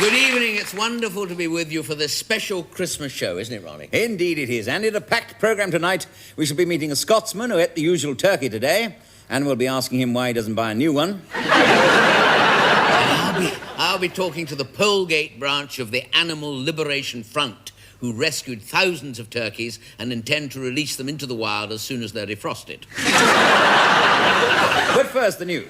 Good evening. It's wonderful to be with you for this special Christmas show, isn't it, Ronnie? Indeed it is. And in a packed programme tonight, we shall be meeting a Scotsman who ate the usual turkey today, and we'll be asking him why he doesn't buy a new one. I'll be talking to the Polegate branch of the Animal Liberation Front, who rescued thousands of turkeys and intend to release them into the wild as soon as they're defrosted. But first, the news.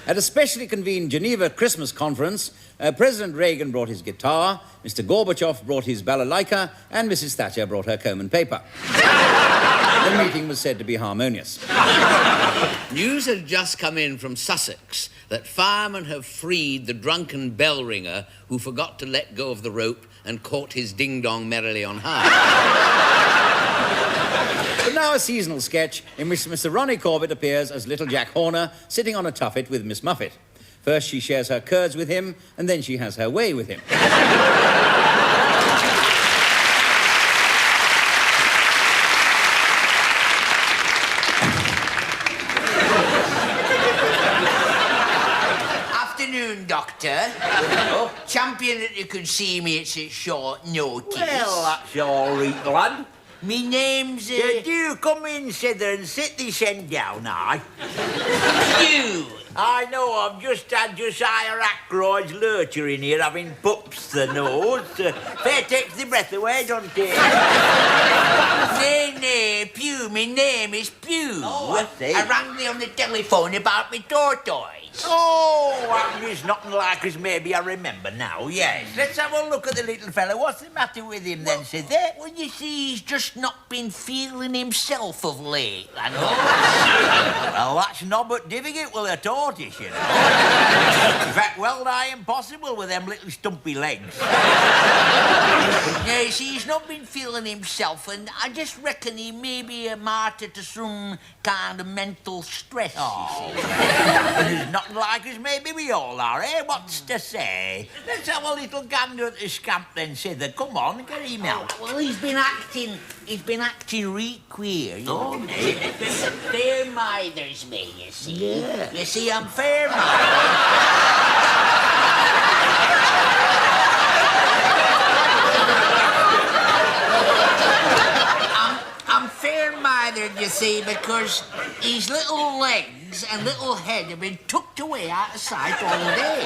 At a specially convened Geneva Christmas conference, President Reagan brought his guitar, Mr. Gorbachev brought his balalaika, and Mrs. Thatcher brought her comb and paper. The meeting was said to be harmonious. News had just come in from Sussex that firemen have freed the drunken bell ringer who forgot to let go of the rope and caught his ding-dong merrily on high. But now a seasonal sketch in which Mr. Ronnie Corbett appears as little Jack Horner sitting on a tuffet with Miss Muffet. First she shares her curds with him, and then she has her way with him. Afternoon, Doctor. Oh. Champion that you could see me at such short notice. Well, that's all right, lad. Me name's... Do come in, Sither, and sit this end down, aye? You. I know, I've just had Josiah Ackroyd's lurcher in here having pups the nose. Fair takes the breath away, don't it? Nay, Pew. Me name is Pew. Oh, I see. I rang thee on the telephone about me tortoise. Oh, that is nothing like as maybe I remember now, yes. Let's have a look at the little fellow. What's the matter with him then, Sither? Well, you see, he's just not been feeling himself of late, I know. Well, that's not but difficult with a tortoise, you know. In fact, well nigh impossible with them little stumpy legs. Yeah, you see, he's not been feeling himself, and I just reckon he may be a martyr to some kind of mental stress. Oh, there's nothing like as maybe we all are, eh? What's to say? Let's have a little gander at the scamp then, Sither. Come on, get him out. Well, he's been acting real queer, you know. Oh, Fair minders me, you see. Yeah. You see, I'm fair minded. I'm fair-minded, you see, because his little legs and little head have been tucked away out of sight all day.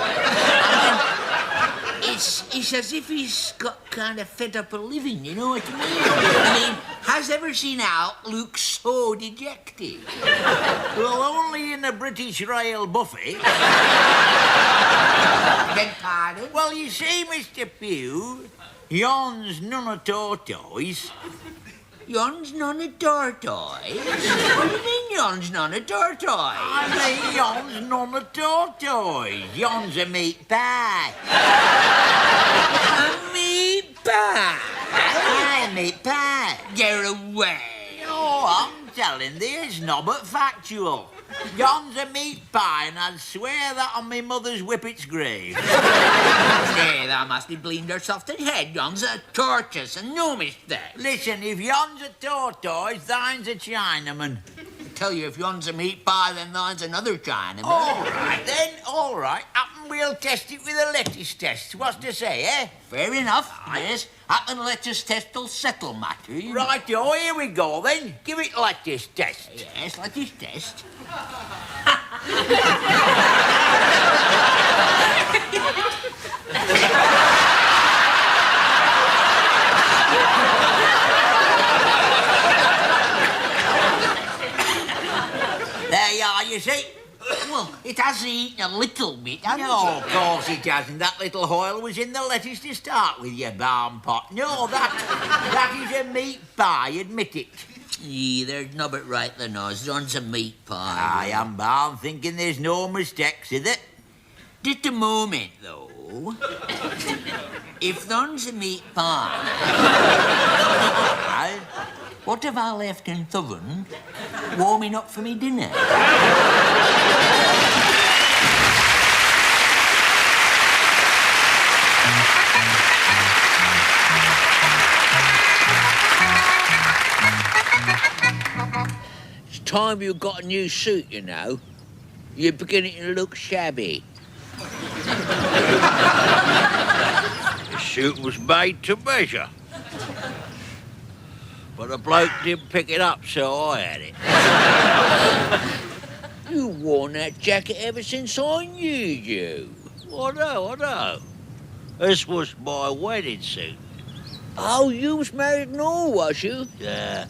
And it's as if he's got kind of fed up of living, you know what I mean? I mean, has ever seen Al look so dejected? Well, only in a British Royal buffet. Beg pardon? Well, you see, Mr. Pugh, yon's none a tortoise. Yon's not a tortoise? What do you mean yon's not a tortoise? I mean, yon's none a tortoise. Yon's a meat pie. A meat pie? Aye, meat pie. Get away. Oh, I'm telling thee, it's not but factual. Yon's a meat pie, and I'd swear that on my mother's whippet's grave. Nay, thou must be bleamed her soft at head. Yon's a tortoise, and no mistake. Listen, if yon's a tortoise, thine's a Chinaman. I tell you, if yon's a meat pie, then thine's another Chinaman. All right, then, all right. Happen we'll test it with a lettuce test. What's to say, eh? Fair enough, yes. Happen lettuce test will settle matters. Right-o, here we go, then. Give it lettuce test. Yes, lettuce test. There you are, you see. Well, it has eaten a little bit, hasn't No, it? of course it hasn't. That little oil was in the lettuce to start with, you barn pot. No, that is a meat pie, admit it. Yee, there's no but right the nose. Yon's a meat pie. I am bound thinking there's no mistakes, is it? At the moment, though, if thon's a meat pie, Aye. what have I left in th' oven warming up for me dinner? It's time you got a new suit, you know. You're beginning to look shabby. suit was made to measure. But the bloke didn't pick it up, so I had it. You've worn that jacket ever since I knew you. I know. This was my wedding suit. Oh, you was married and all, was you? Yeah.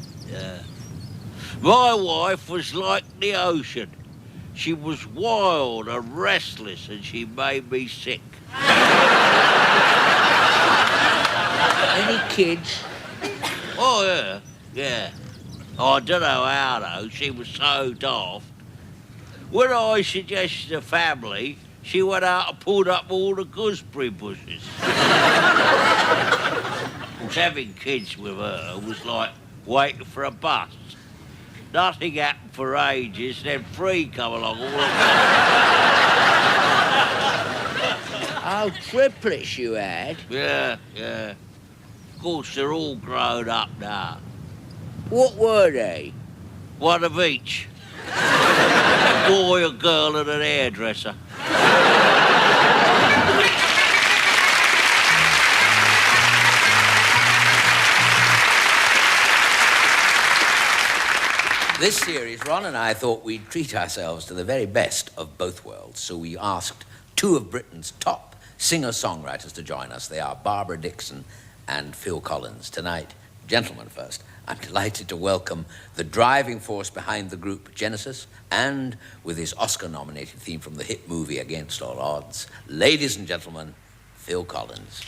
My wife was like the ocean. She was wild and restless, and she made me sick. Any kids? Oh, yeah. I don't know how, though. She was so daft. When I suggested a family, she went out and pulled up all the gooseberry bushes. Having kids with her was like waiting for a bus. Nothing happened for ages, then 3 come along all at once. Oh, triplets you had? Yeah. Of course, they're all grown up now. What were they? One of each. A boy, a girl, and an hairdresser. This series, Ron and I thought we'd treat ourselves to the very best of both worlds, so we asked 2 of Britain's top singer-songwriters to join us. They are Barbara Dickson and Phil Collins. Tonight, gentlemen first, I'm delighted to welcome the driving force behind the group Genesis, and with his Oscar-nominated theme from the hit movie Against All Odds, ladies and gentlemen, Phil Collins.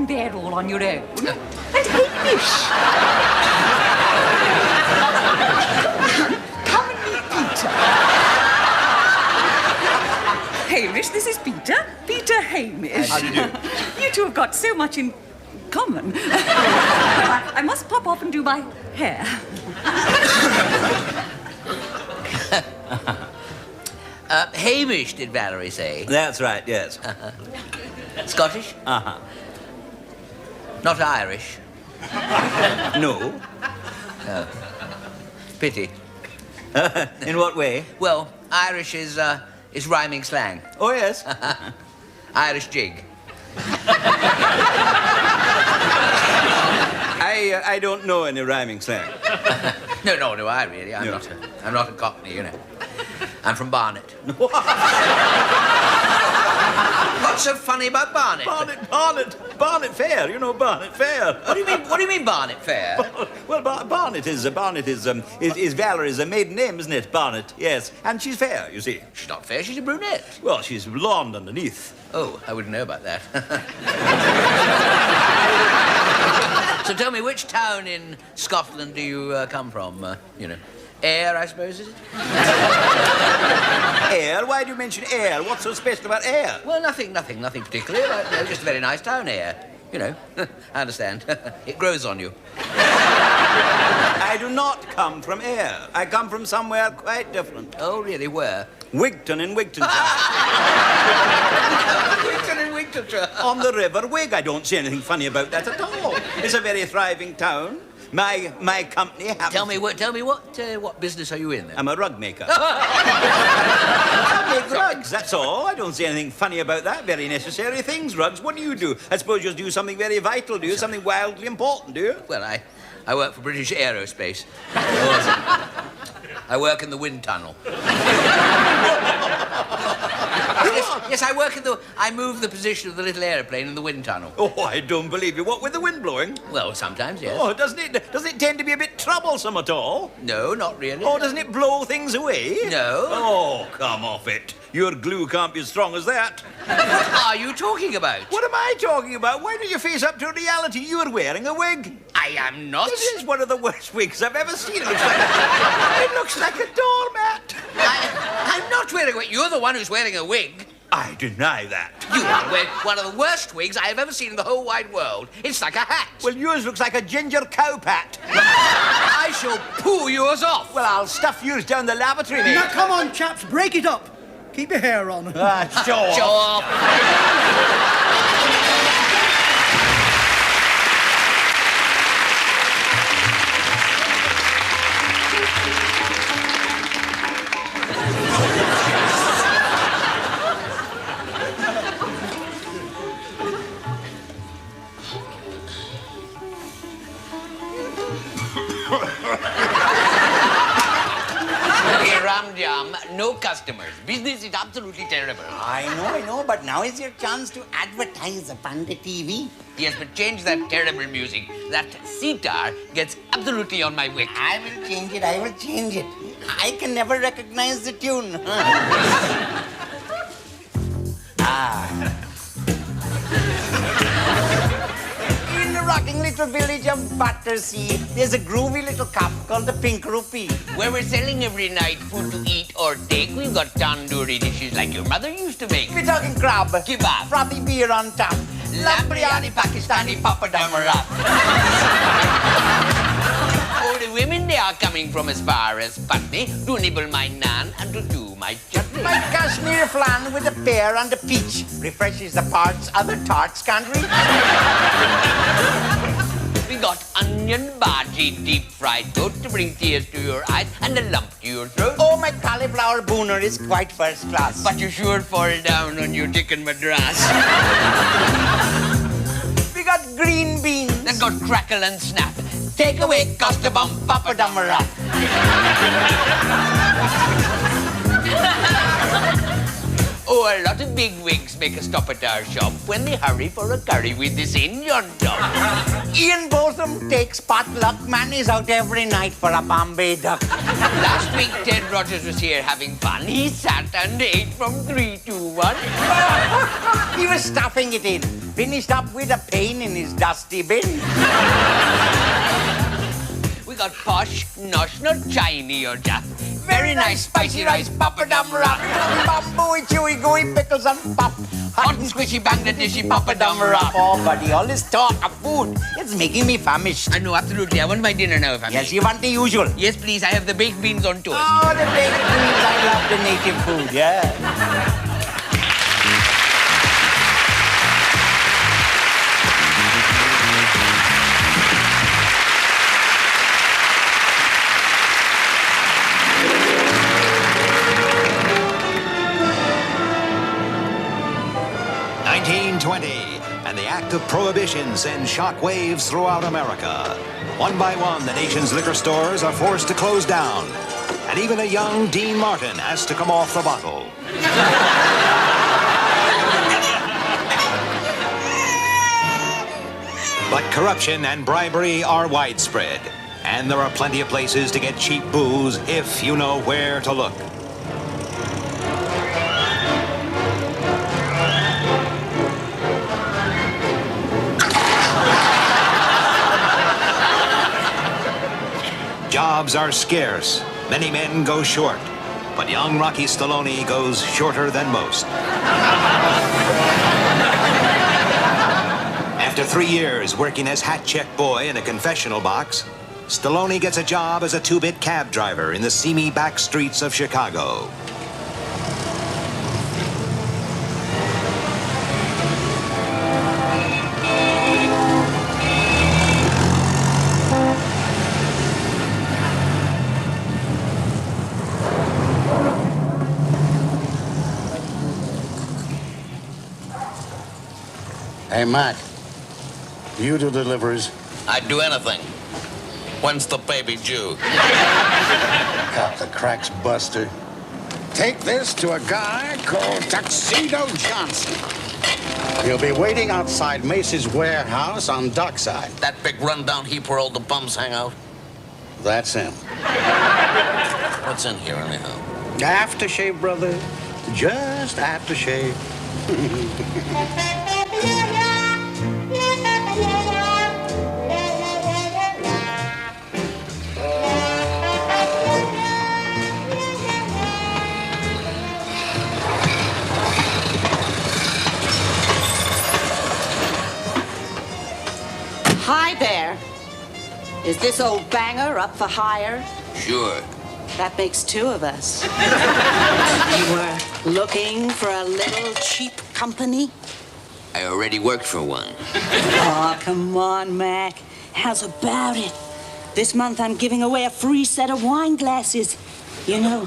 There all on your own. And Hamish! Come and meet Peter. Hamish, this is Peter. Peter Hamish. How do you do? You two have got so much in common. I must pop off and do my hair. Hamish, did Valerie say? That's right, yes. Scottish? Uh-huh. Not Irish? No. Pity. In what way? Well, Irish is rhyming slang. Oh, yes. Irish jig. I don't know any rhyming slang. No, do I really? I'm not a Cockney, you know. I'm from Barnet. What's so funny about Barnet? Barnet Fair. You know Barnet Fair. What do you mean Barnet Fair? Well, Barnet is Valerie's maiden name, isn't it? Barnet, yes. And she's fair, you see. She's not fair, she's a brunette. Well, she's blonde underneath. Oh, I wouldn't know about that. So tell me, which town in Scotland do you come from? Ayr, I suppose, is it? Ayr? Why do you mention Ayr? What's so special about Ayr? Well, nothing particularly. Just a very nice town, Ayr. You know, I understand. It grows on you. I do not come from Ayr. I come from somewhere quite different. Oh, really? Where? Wigton in Wigtonshire. Wigton in Wigtonshire. On the River Wig. I don't see anything funny about that at all. It's a very thriving town. My company happens... Tell me what business are you in then? I'm a rug maker. I make rugs, that's all. I don't see anything funny about that. Very necessary things, rugs. What do? I suppose you do something very vital, do you? Something wildly important, do you? Well, I work for British Aerospace. I work in the wind tunnel. Yes, I move the position of the little aeroplane in the wind tunnel. Oh, I don't believe you. What, with the wind blowing? Well, sometimes, yes. Oh, doesn't it tend to be a bit troublesome at all? No, not really. Oh, doesn't it blow things away? No. Oh, come off it. Your glue can't be as strong as that. What are you talking about? What am I talking about? Why don't you face up to reality? You're wearing a wig. I am not. This is one of the worst wigs I've ever seen. It looks like a doormat. I'm not wearing a wig. You're the one who's wearing a wig. I deny that. You are wearing one of the worst wigs I have ever seen in the whole wide world. It's like a hat. Well, yours looks like a ginger cow pat. Are I shall poo yours off. Well, I'll stuff yours down the lavatory, mate. Now, come on, chaps, break it up. Keep your hair on. Show off. Hey, Ramjam, no customers. Business is absolutely terrible. I know, but now is your chance to advertise upon the TV. Yes, but change that terrible music. That sitar gets absolutely on my wick. I will change it. I can never recognize the tune. In the rocking little village of Battersea, there's a groovy little cup called the Pink Rupee. Where we're selling every night food to eat or take. We've got tandoori dishes like your mother used to make. We're talking crab, Kebab. frothy beer on top, Lamb biryani, Pakistani, papadam wrap. Oh, the women, they are coming from as far as Putney to nibble my naan and to chew my chutney. my cashmere flan with a pear and a peach refreshes the parts other tarts can't reach. We got onion bhaji, deep fried goat to bring tears to your eyes and a lump to your throat. Oh, my cauliflower booner is quite first class. But you sure fall down on your chicken madras. We got green beans. Then got crackle and snap. Take away custard-bum, papadum wrap. Oh, a lot of big wigs make a stop at our shop when they hurry for a curry with this hinge on top. Ian Botham takes potluck. Man is out every night for a Bombay duck. Last week, Ted Rogers was here having fun. He sat and ate from 3 to 1. He was stuffing it in. Finished up with a pain in his dusty bin. We got posh, nosh, not Chinese or Jap. Very nice spicy rice, papadum wrap. Bamboo, chewy, gooey pickles and pop. Hot and squishy Bangladeshi papadum wrap. Oh, buddy, all this talk of food. It's making me famished. I know, absolutely. I want my dinner now, if I may. Yes, you want the usual. Yes, please. I have the baked beans on toast. Oh, the baked beans. I love the native food, yeah. And the act of prohibition sends shock waves throughout America. One by one, the nation's liquor stores are forced to close down. And even a young Dean Martin has to come off the bottle. But corruption and bribery are widespread. And there are plenty of places to get cheap booze if you know where to look. Jobs are scarce. Many men go short. But young Rocky Stallone goes shorter than most. After 3 years working as hat check boy in a confessional box, Stallone gets a job as a 2-bit cab driver in the seamy back streets of Chicago. Hey, Mac, you do deliveries? I'd do anything. When's the baby due? Got the cracks, Buster. Take this to a guy called Tuxedo Johnson. He'll be waiting outside Macy's warehouse on Dockside. That big rundown heap where all the bums hang out? That's him. What's in here, anyhow? Aftershave, brother. Just aftershave. Hi there. Is this old banger up for hire? Sure. That makes two of us. You were looking for a little cheap company? I already worked for one. Oh, come on, Mac. How's about it? This month I'm giving away a free set of wine glasses. You know,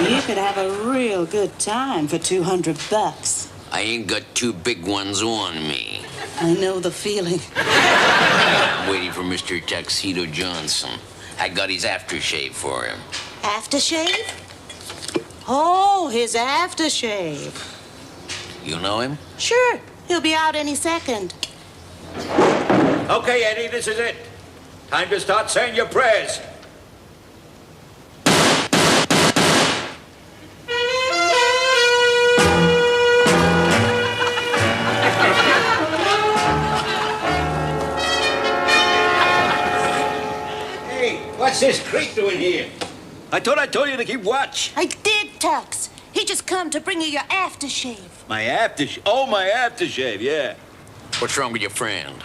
you could have a real good time for $200. I ain't got two big ones on me. I know the feeling. I'm waiting for Mr. Tuxedo Johnson. I got his aftershave for him. Aftershave? Oh, his aftershave. You know him? Sure. He'll be out any second. Okay, Eddie, this is it. Time to start saying your prayers. Hey, what's this creep doing here? I thought I told you to keep watch. I did, Tux. He just come to bring you your aftershave. My aftershave? Oh, my aftershave, yeah. What's wrong with your friend?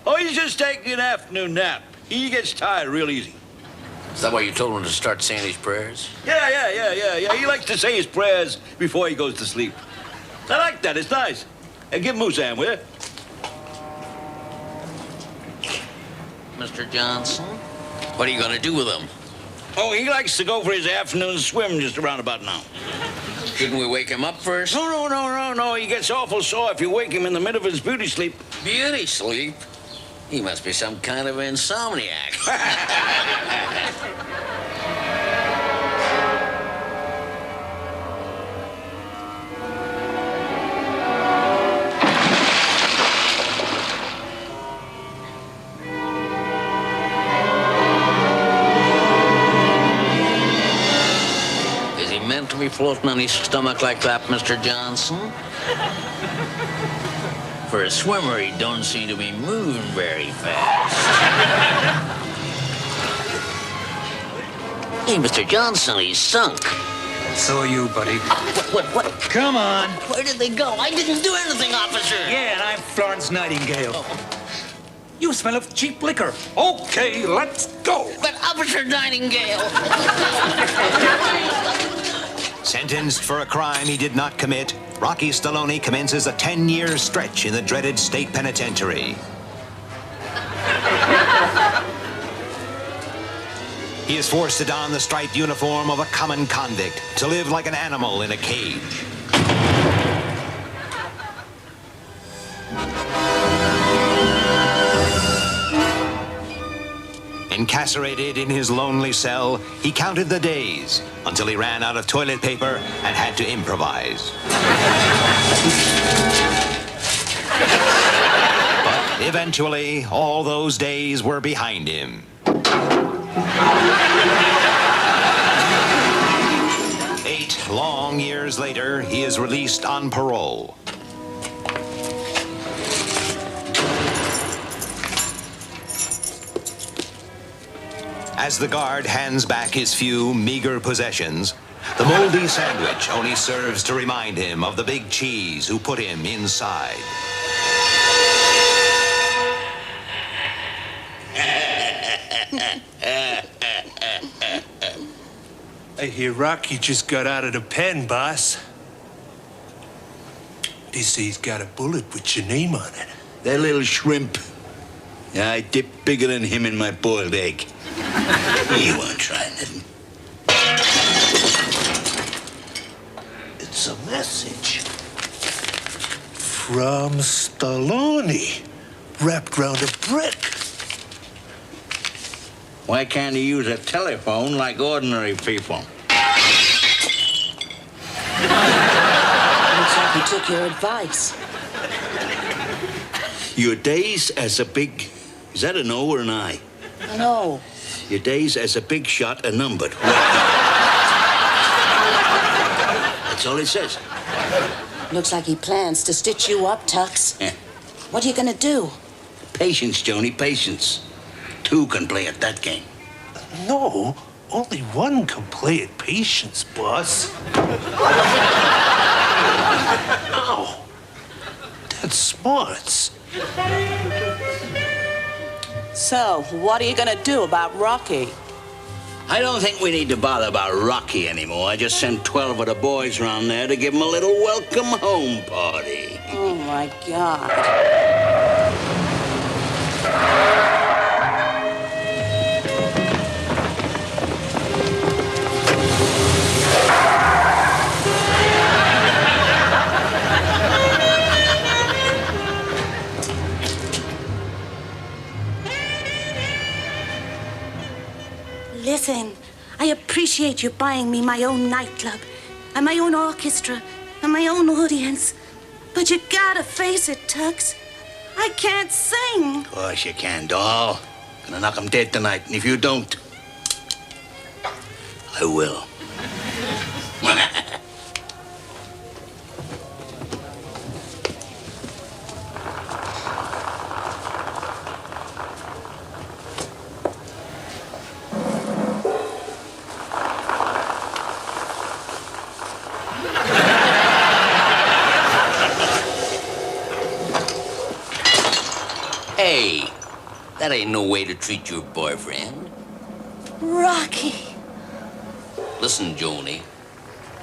Oh, he's just taking an afternoon nap. He gets tired real easy. Is that why you told him to start saying his prayers? Yeah. He likes to say his prayers before he goes to sleep. I like that. It's nice. Hey, give him a Sam, will you? Mr. Johnson, what are you going to do with him? Oh, he likes to go for his afternoon swim just around about now. Shouldn't we wake him up first? No. He gets awful sore if you wake him in the middle of his beauty sleep. Beauty sleep? He must be some kind of insomniac. Is he meant to be floating on his stomach like that, Mr. Johnson? For a swimmer, he don't seem to be moving very fast. Hey, Mr. Johnson, he's sunk. So are you, buddy. What? Come on. Where did they go? I didn't do anything, officer. Yeah, and I'm Florence Nightingale. You smell of cheap liquor. Okay, let's go. But Officer Nightingale. Sentenced for a crime he did not commit, Rocky Stallone commences a 10-year stretch in the dreaded state penitentiary. He is forced to don the striped uniform of a common convict, to live like an animal in a cage. Incarcerated in his lonely cell, he counted the days until he ran out of toilet paper and had to improvise. But eventually, all those days were behind him. 8 long years later, he is released on parole. As the guard hands back his few meager possessions, the moldy sandwich only serves to remind him of the big cheese who put him inside. I hear Rocky just got out of the pen, boss. They say he's got a bullet with your name on it. That little shrimp. Yeah, I dip bigger than him in my boiled egg. He won't try nothing. It's a message. From Stallone. Wrapped round a brick. Why can't he use a telephone like ordinary people? Looks like he took your advice. Your days as a big... Is that an O or an I? No. Your days as a big shot are numbered. That's all it says. Looks like he plans to stitch you up, Tux. Yeah. What are you gonna do? Patience, Joni, patience. 2 can play at that game. No, only one can play at patience, boss. Ow. That's smarts. So, what are you gonna do about Rocky? I don't think we need to bother about Rocky anymore. I just sent 12 of the boys round there to give him a little welcome home party. Oh, my God. Listen, I appreciate you buying me my own nightclub and my own orchestra and my own audience. But you gotta face it, Tux. I can't sing. Of course you can, doll. Gonna knock him dead tonight, and if you don't, I will. Hey, that ain't no way to treat your boyfriend. Rocky. Listen, Joni,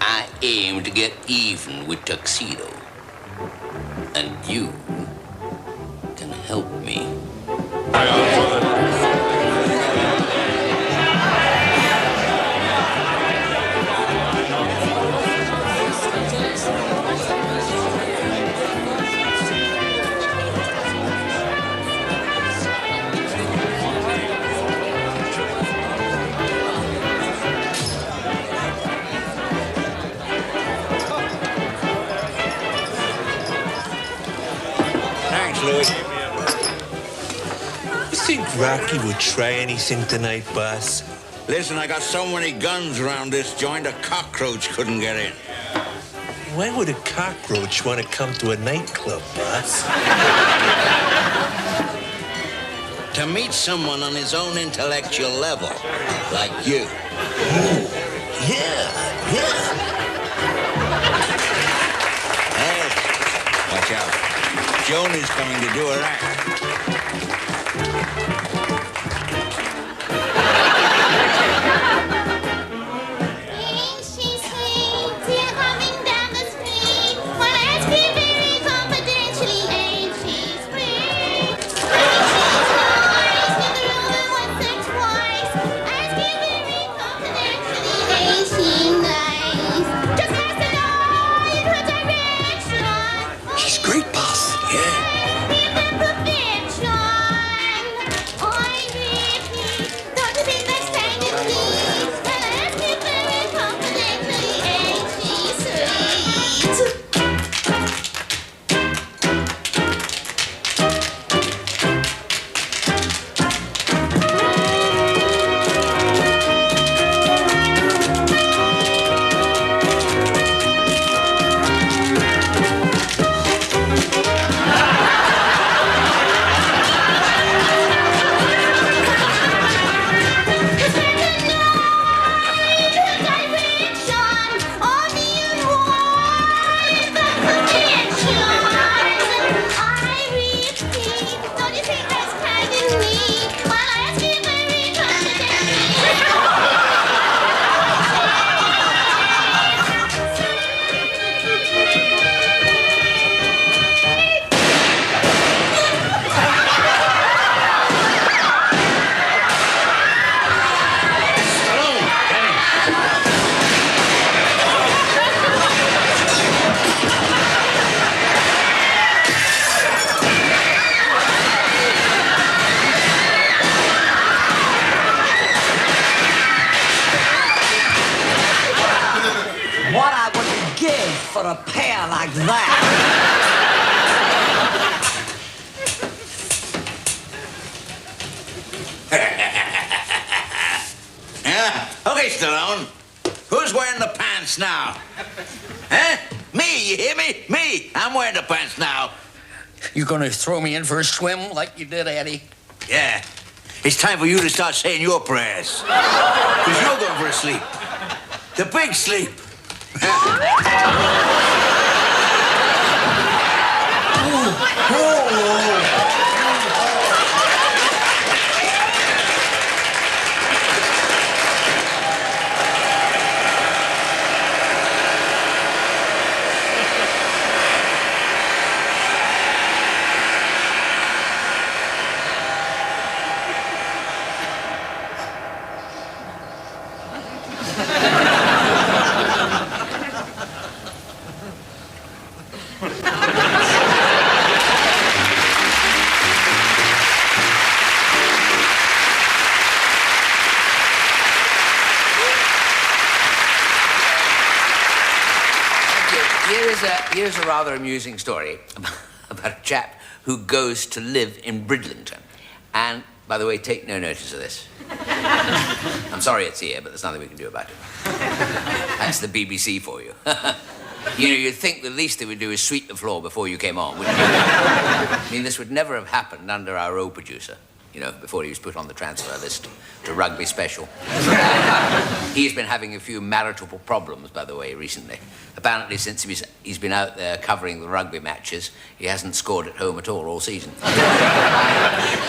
I aim to get even with Tuxedo. And you can help me. Louis. You think Rocky would try anything tonight, boss? Listen, I got so many guns around this joint, a cockroach couldn't get in. Why would a cockroach want to come to a nightclub, boss? To meet someone on his own intellectual level, like you. Yeah. Hey, watch out. Joni's coming to do her act. She's great, boss. Yeah. What I would give for a pair like that. Yeah? Okay, Stallone. Who's wearing the pants now? Huh? Me, you hear me? Me. I'm wearing the pants now. You gonna throw me in for a swim like you did, Eddie? Yeah. It's time for you to start saying your prayers. Because you're going for a sleep. The big sleep. Here's a rather amusing story about a chap who goes to live in Bridlington. And, by the way, take no notice of this. I'm sorry it's here, but there's nothing we can do about it. That's the BBC for you. You know, you'd think the least they would do is sweep the floor before you came on, wouldn't you? I mean, this would never have happened under our old producer, you know, before he was put on the transfer list to Rugby Special. He's been having a few marital problems, by the way, recently. Apparently, since he's been out there covering the rugby matches, he hasn't scored at home at all season.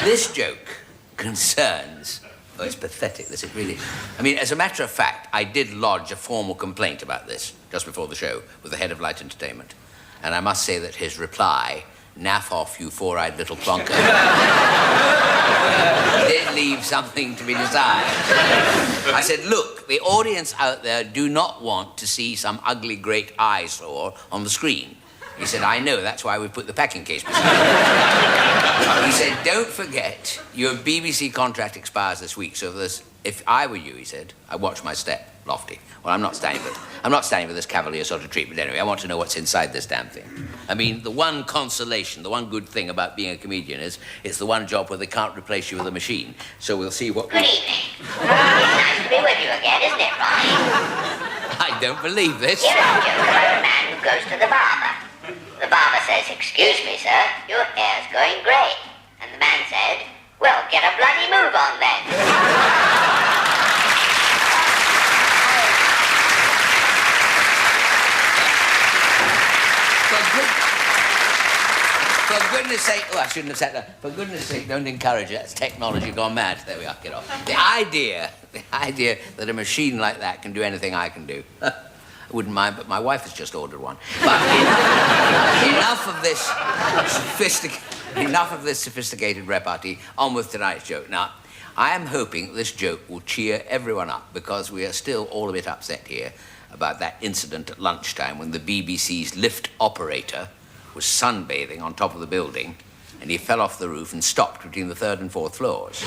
This joke concerns... Oh, it's pathetic, this, it really is. I mean, as a matter of fact, I did lodge a formal complaint about this just before the show with the head of Light Entertainment. And I must say that his reply, "Naff off, you four-eyed little plonker," did leave something to be desired. I said, look, the audience out there do not want to see some ugly great eyesore on the screen. He said, I know, that's why we put the packing case beside. He said, don't forget, your BBC contract expires this week, so if I were you, he said, I'd watch my step. Lofty. Well, I'm not standing for this cavalier sort of treatment anyway. I want to know what's inside this damn thing. I mean, the one consolation, the one good thing about being a comedian is it's the one job where they can't replace you with a machine. So we'll see what... Good evening. Nice to be with you again, isn't it, Ronnie? I don't believe this. You know, Joe, about a man who goes to the barber. The barber says, excuse me, sir, your hair's going grey. And the man said, well, get a bloody move on then. For goodness sake, oh, I shouldn't have said that. For goodness sake, don't encourage it. That's technology gone mad. There we are, get off. The idea that a machine like that can do anything I can do. I wouldn't mind, but my wife has just ordered one. But enough of this sophisticated repartee. On with tonight's joke. Now, I am hoping this joke will cheer everyone up because we are still all a bit upset here about that incident at lunchtime when the BBC's lift operator was sunbathing on top of the building and he fell off the roof and stopped between the third and fourth floors.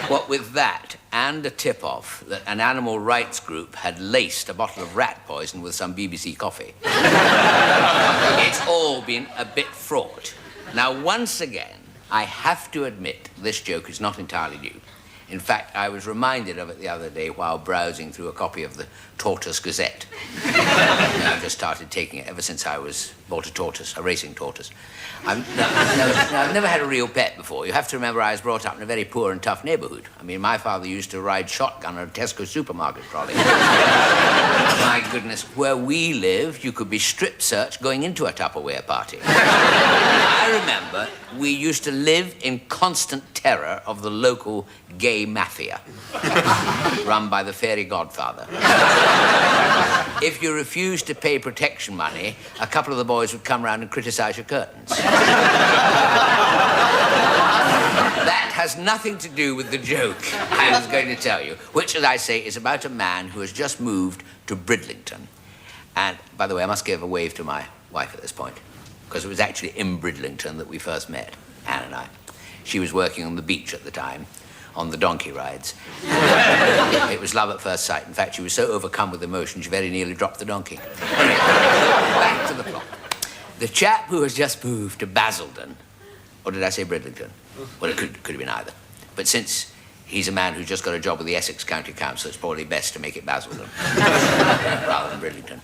What with that and a tip-off that an animal rights group had laced a bottle of rat poison with some BBC coffee. It's all been a bit fraught. Now, once again, I have to admit this joke is not entirely new. In fact, I was reminded of it the other day while browsing through a copy of the Tortoise Gazette. I've just started taking it ever since I bought a tortoise, a racing tortoise. I've never had a real pet before. You have to remember I was brought up in a very poor and tough neighborhood. I mean, my father used to ride shotgun on a Tesco supermarket trolley. My goodness, where we lived, you could be strip-searched going into a Tupperware party. I remember we used to live in constant terror of the local gay mafia, run by the fairy godfather. If you refused to pay protection money, a couple of the boys would come round and criticize your curtains. That has nothing to do with the joke I was going to tell you, which, as I say, is about a man who has just moved to Bridlington. And, by the way, I must give a wave to my wife at this point, because it was actually in Bridlington that we first met, Anne and I. She was working on the beach at the time, on the donkey rides. It was love at first sight. In fact, she was so overcome with emotion, she very nearly dropped the donkey. Anyway, back to the plot. The chap who has just moved to Basildon, or did I say Bridlington? Well, it could have been either. But since he's a man who's just got a job with the Essex County Council, it's probably best to make it Basildon rather than Bridlington.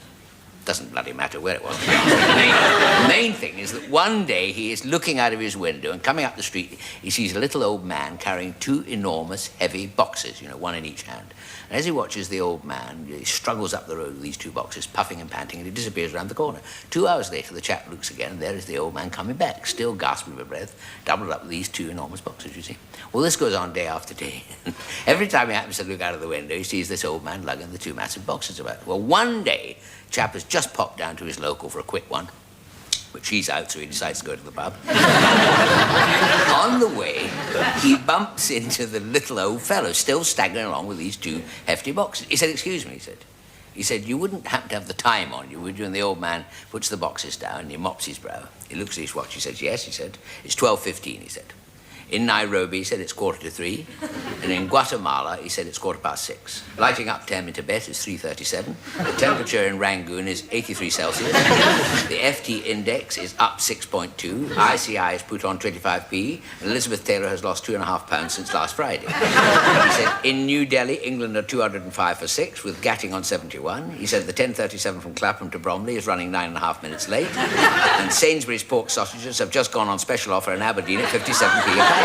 Doesn't bloody matter where it was. The main thing is that one day he is looking out of his window and coming up the street, he sees a little old man carrying two enormous, heavy boxes, you know, one in each hand. And as he watches the old man, he struggles up the road with these two boxes, puffing and panting, and he disappears around the corner. 2 hours later, the chap looks again, and there is the old man coming back, still gasping for breath, doubled up with these two enormous boxes, you see. Well, this goes on day after day. Every time he happens to look out of the window, he sees this old man lugging the two massive boxes about. Well, one day, chap has just popped down to his local for a quick one, which he's out, so he decides to go to the pub. On the way, he bumps into the little old fellow, still staggering along with these two hefty boxes. He said, excuse me, he said. He said, you wouldn't happen to have the time on you, would you? And the old man puts the boxes down and he mops his brow. He looks at his watch, he says, yes, he said. It's 12:15, he said. In Nairobi, he said it's 2:45. And in Guatemala, he said it's 6:15. Lighting up time in Tibet is 3:37. The temperature in Rangoon is 83 Celsius. The FT index is up 6.2. ICI is put on 25p. And Elizabeth Taylor has lost 2.5 pounds since last Friday. He said in New Delhi, England are 205 for 6, with Gatting on 71. He said the 10:37 from Clapham to Bromley is running 9.5 minutes late. And Sainsbury's pork sausages have just gone on special offer in Aberdeen at 57p a pound.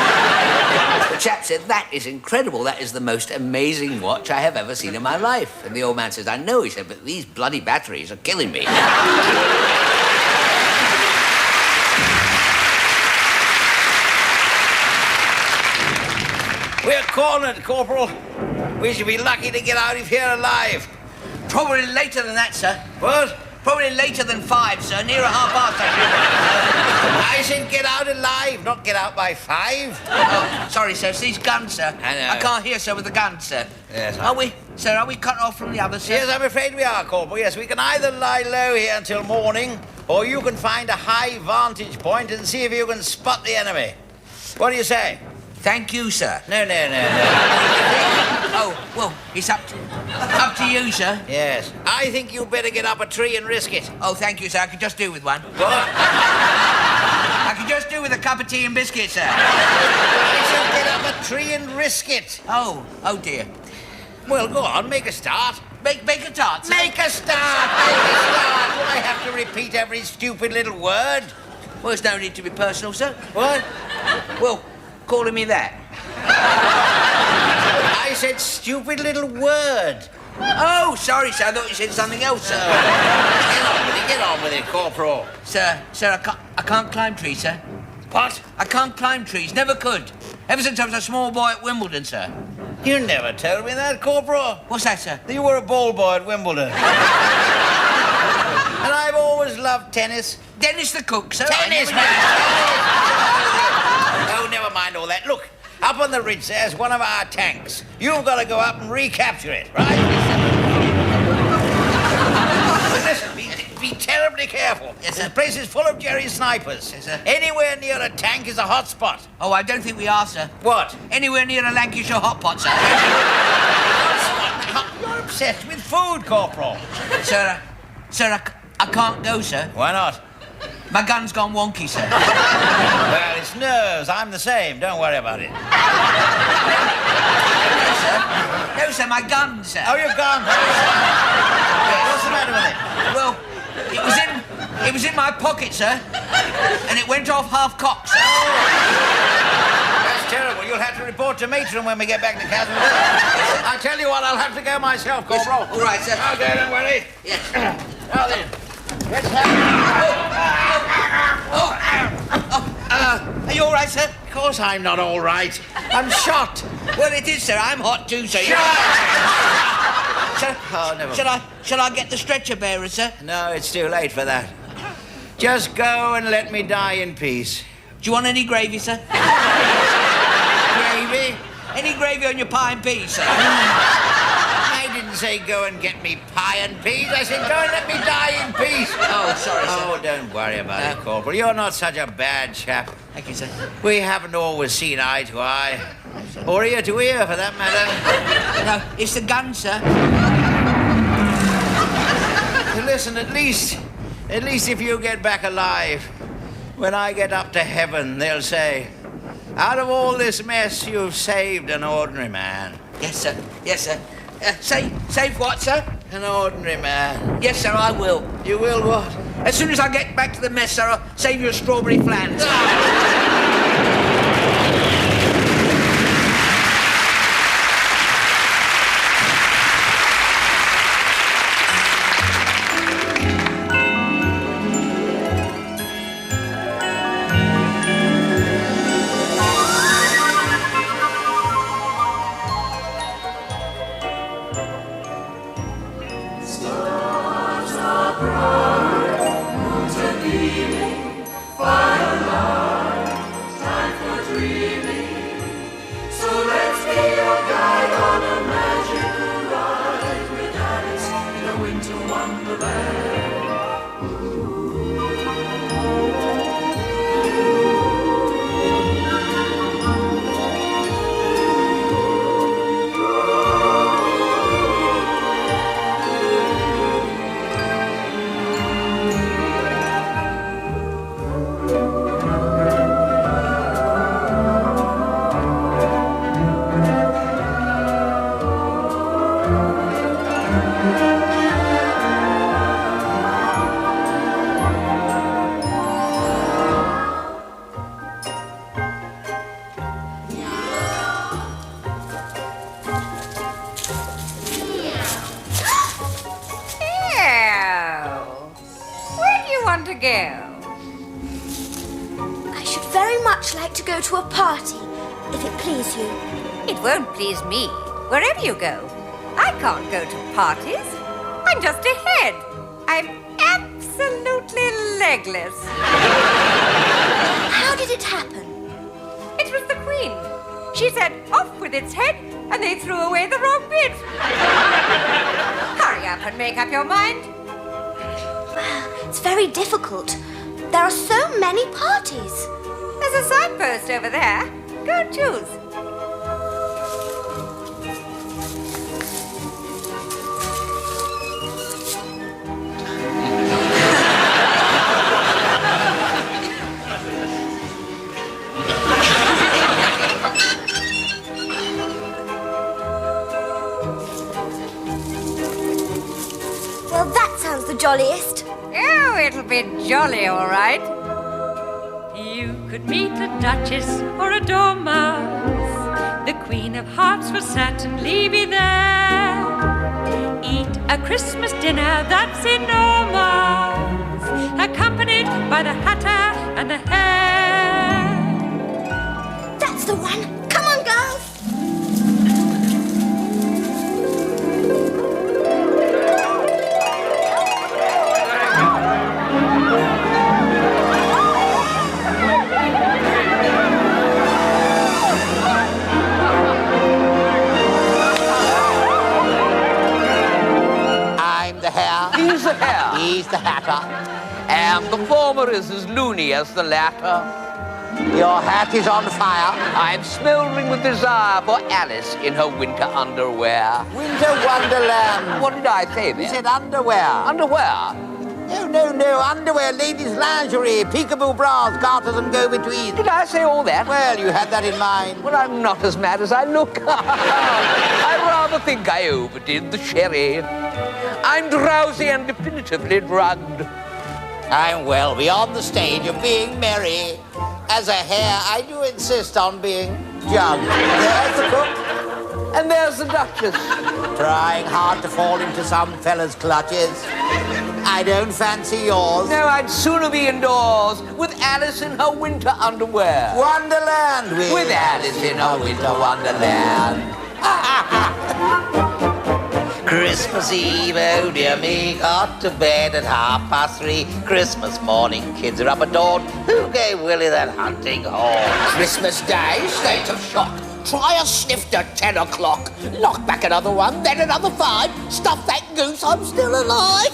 The chap said, that is incredible. That is the most amazing watch I have ever seen in my life. And the old man says, I know. He said, but these bloody batteries are killing me. We're cornered, Corporal. We should be lucky to get out of here alive. Probably later than that, sir. What? Probably later than 5, sir. Nearer 5:30. I said get out alive, not get out by 5. Oh, sorry, sir. It's these guns, sir. I know. I can't hear, sir, with the guns, sir. Yes, Are we cut off from the others, sir? Yes, I'm afraid we are, Corporal. Yes, we can either lie low here until morning, or you can find a high vantage point and see if you can spot the enemy. What do you say? Thank you, sir. No. Oh, well, it's up to you, sir. Yes. I think you better get up a tree and risk it. Oh, thank you, sir. I could just do with one. What? I could just do with a cup of tea and biscuits, sir. I said get up a tree and risk it. Oh dear. Well, go on, make a start. Make a start, sir. Make a start! Make a start! Do I have to repeat every stupid little word? Well, there's no need to be personal, sir. What? Well, calling me that. I said stupid little word. Oh, sorry, sir. I thought you said something else, sir. Get on with it, Corporal. Sir, I can't climb trees, sir. What? I can't climb trees. Never could. Ever since I was a small boy at Wimbledon, sir. You never told me that, Corporal. What's that, sir? That you were a ball boy at Wimbledon. And I've always loved tennis. Dennis the cook, sir. Tennis, man! Oh, never mind all that. Look, up on the ridge there's one of our tanks. You've got to go up and recapture it, right? But listen, be terribly careful. Yes, sir. This place is full of Jerry snipers. Yes, sir. Anywhere near a tank is a hot spot. Oh, I don't think we are, sir. What? Anywhere near a Lancashire hot pot, sir. You're obsessed with food, Corporal. Sir, I can't go, sir. Why not? My gun's gone wonky, sir. Well, it's nerves. I'm the same. Don't worry about it. No, sir, my gun, sir. Oh, your gun. What's the matter with it? Well, it was in my pocket, sir. And it went off half-cocked, sir. That's terrible. You'll have to report to Matron when we get back to Castle. I tell you what, I'll have to go myself, Corporal. All right, sir. Okay, don't worry. Yes. Now then, let's have Are you all right, sir? Of course I'm not all right. I'm shot. Well, it is, sir. I'm hot too, sir. Sir, Oh, never shall I get the stretcher bearer, sir? No, it's too late for that. Just go and let me die in peace. Do you want any gravy, sir? Gravy? Any gravy on your pie and peas, sir? I didn't say go and get me pie and peas. I said go and let me die in peace. Oh, sorry, sir. Oh, don't worry about it, Corporal. You're not such a bad chap. Thank you, sir. We haven't always seen eye to eye. Or ear to ear, for that matter. No, it's the gun, sir. Listen, at least if you get back alive, when I get up to heaven, they'll say, out of all this mess, you've saved an ordinary man. Yes, sir. Yes, sir. Save what, sir? An ordinary man. Yes, sir, I will. You will what? As soon as I get back to the mess, sir, I'll save you a strawberry flan, sir. Stars are bright, moons are beaming, firelight. go? I should very much like to go to a party, if it please you. It won't please me, wherever you go. I can't go to parties. I'm just a head. I'm absolutely legless. How did it happen? It was the Queen. She said, off with its head, and they threw away the wrong bit. Hurry up and make up your mind. Well, it's very difficult. There are so many parties. There's a signpost over there. Go and choose. Well, that sounds the jolliest. Oh, it'll be jolly, all right. You could meet a duchess or a dormouse. The Queen of Hearts will certainly be there. Eat a Christmas dinner that's enormous, accompanied by the Hatter and the Hare. That's the one. Come on, girls. He's the hare. He's the hatter. And the former is as loony as the latter. Your hat is on fire. I'm smouldering with desire for Alice in her winter underwear. Winter Wonderland. What did I say there? You said underwear. Underwear? No, underwear, ladies' lingerie, peekaboo bras, garters and go-betweens. Did I say all that? Well, you had that in mind. Well, I'm not as mad as I look. I rather think I overdid the sherry. I'm drowsy and definitively drugged. I'm well beyond the stage of being merry. As a hare, I do insist on being jugged. There's the cook. And there's the Duchess. Trying hard to fall into some fella's clutches. I don't fancy yours. No, I'd sooner be indoors with Alice in her winter underwear. Wonderland with Alice in her winter wonderland. Christmas Eve, oh dear me, got to bed at 3:30. Christmas morning, kids are up at dawn. Who gave Willie that hunting horn? Christmas Day, state of shock. Try a sniffed at 10 o'clock. Knock back another one, then another 5. Stuff that goose, I'm still alive.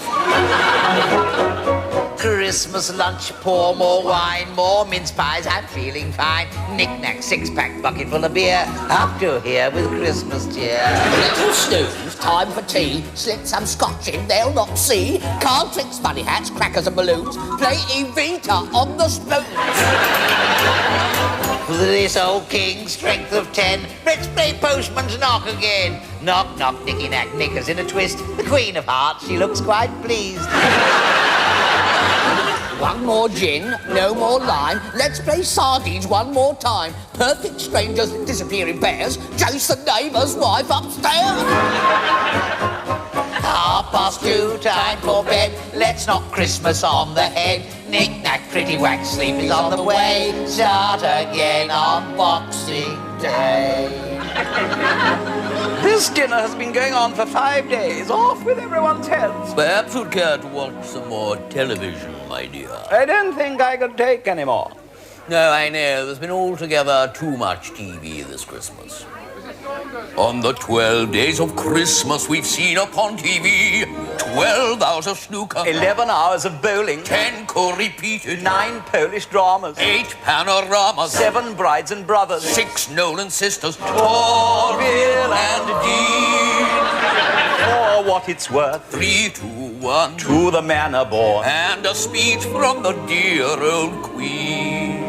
Christmas lunch, pour more wine, more mince pies, I'm feeling fine. Knick-knack, six-pack, bucket full of beer, up to here with Christmas cheer. Little snooze, time for tea. Slip some scotch in, they'll not see. Card tricks, funny hats, crackers and balloons. Play Evita on the spoons. This old king, strength of 10. Let's play postman's knock again. Knock, knock, nicky-knack, knickers in a twist. The Queen of Hearts, she looks quite pleased. One more gin, no more lime. Let's play sardines one more time. Perfect strangers disappear in pairs. Chase the neighbour's wife upstairs. 2:30, time for bed. Let's knock Christmas on the head. Knick-knack, pretty wax, sleep is on the way. Start again on Boxing Day. This dinner has been going on for 5 days. Off with everyone's heads. Perhaps you'd care to watch some more television, my dear. I don't think I could take any more. No, I know. There's been altogether too much TV this Christmas. On the 12 days of Christmas, we've seen upon TV 12 hours of snooker, 11 hours of bowling, 10 co-repeated, 9 Polish dramas, 8 panoramas, 7 Brides and Brothers, 6 Nolan sisters, Torville and Dean. For what it's worth, 3, 2, 1, to the manor born, and a speech from the dear old Queen.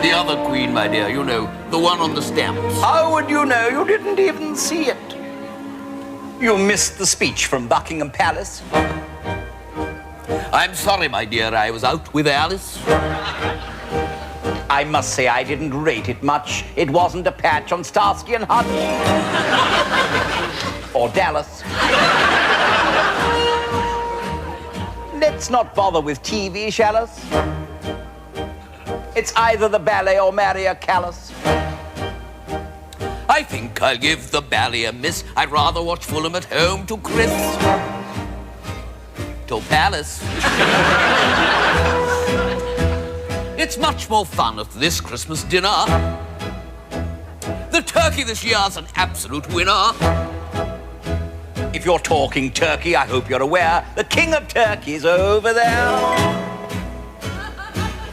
The other Queen, my dear, you know, the one on the stamps. How would you know? You didn't even see it. You missed the speech from Buckingham Palace. I'm sorry, my dear, I was out with Alice. I must say I didn't rate it much. It wasn't a patch on Starsky and Hutch. Or Dallas. Let's Let's not bother with TV, shall us? It's either the ballet or marry a callous. I think I'll give the ballet a miss. I'd rather watch Fulham at home to Chris. To Palace. It's much more fun at this Christmas dinner. The turkey this year's an absolute winner. If you're talking turkey, I hope you're aware the king of turkeys over there.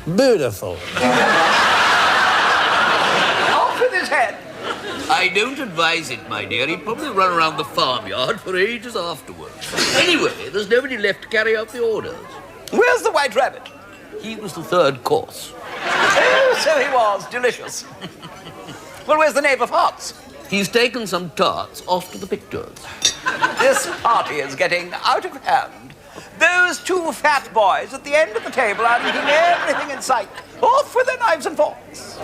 Beautiful. Off with his head. I don't advise it, my dear. He'd probably run around the farmyard for ages afterwards. Anyway, there's nobody left to carry out the orders. Where's the white rabbit? He was the third course. Oh, so he was. Delicious. Well, where's the knave of hearts? He's taken some tarts off to the pictures. This party is getting out of hand. Those two fat boys at the end of the table are eating everything in sight. Off with their knives and forks.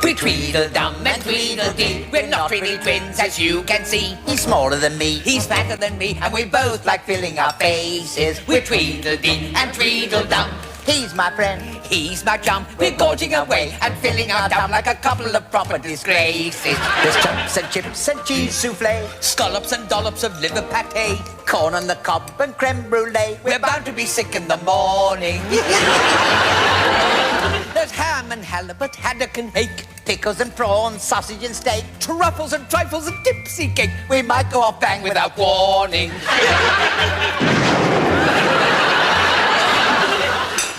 We tweedledum and tweedledee. We're not really twins, as you can see. He's smaller than me, he's fatter than me, and we both like filling our faces. We're Tweedledee and Tweedledum. He's my friend, he's my chum. We're gorging away and filling our dum like a couple of proper disgraces. There's chumps and chips and cheese souffle, scallops and dollops of liver pate, corn on the cob and creme brulee. We're bound to be sick in the morning. There's ham and halibut, haddock and hake, pickles and prawns, sausage and steak, truffles and trifles and tipsy cake. We might go off bang without warning.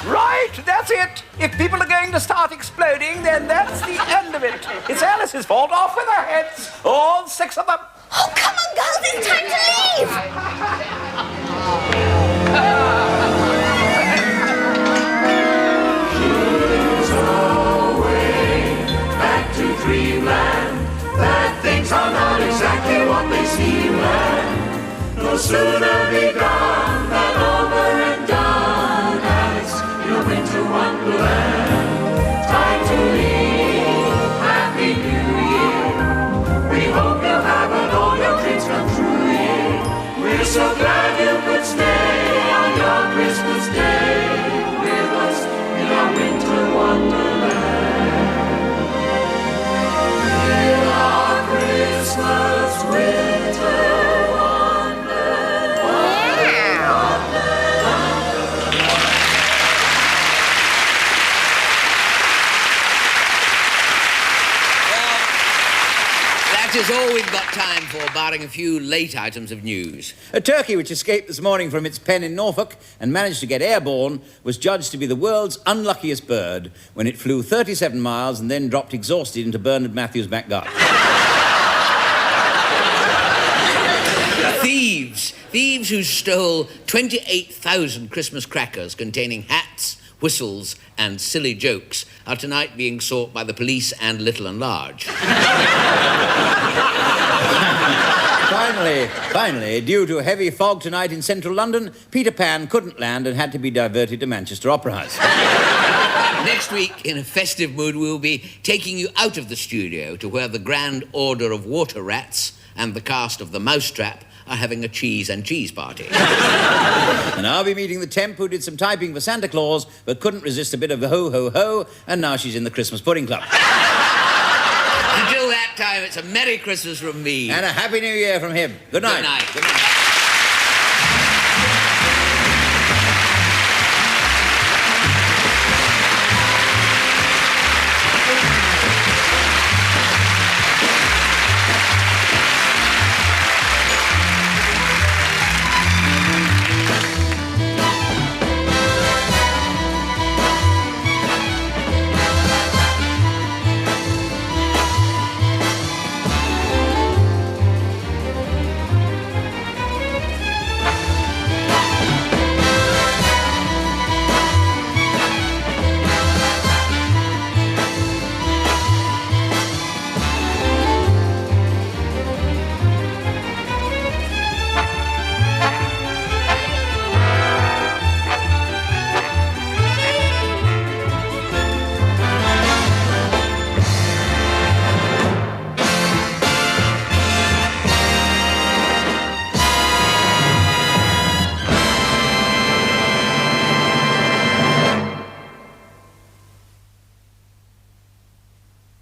Right, that's it. If people are going to start exploding, then that's the end of it. It's Alice's fault. Off with their heads. All 6 of them. Oh, come on, girls, it's time to leave. Back to dreamland. That things are not exactly what they seem. No sooner begun than over and done. Alice, your winter wonderland. Time to leave. Happy New Year. We hope you'll have and all your dreams come true. Yeah. We're so glad you could stay on your Christmas day with us in our winter wonderland. In our Christmas winter That is all we've got time for, barring a few late items of news. A turkey which escaped this morning from its pen in Norfolk and managed to get airborne was judged to be the world's unluckiest bird when it flew 37 miles and then dropped exhausted into Bernard Matthews' back garden. Thieves who stole 28,000 Christmas crackers containing hats, whistles and silly jokes are tonight being sought by the police and Little and Large. Finally, due to a heavy fog tonight in central London, Peter Pan couldn't land and had to be diverted to Manchester Opera House. Next week, in a festive mood, we'll be taking you out of the studio to where the Grand Order of Water Rats and the cast of The Mousetrap are having a cheese and cheese party. And I'll be meeting the temp who did some typing for Santa Claus but couldn't resist a bit of ho-ho-ho, and now she's in the Christmas Pudding Club. Until that time, it's a Merry Christmas from me. And a Happy New Year from him. Good night. Good night. Good night.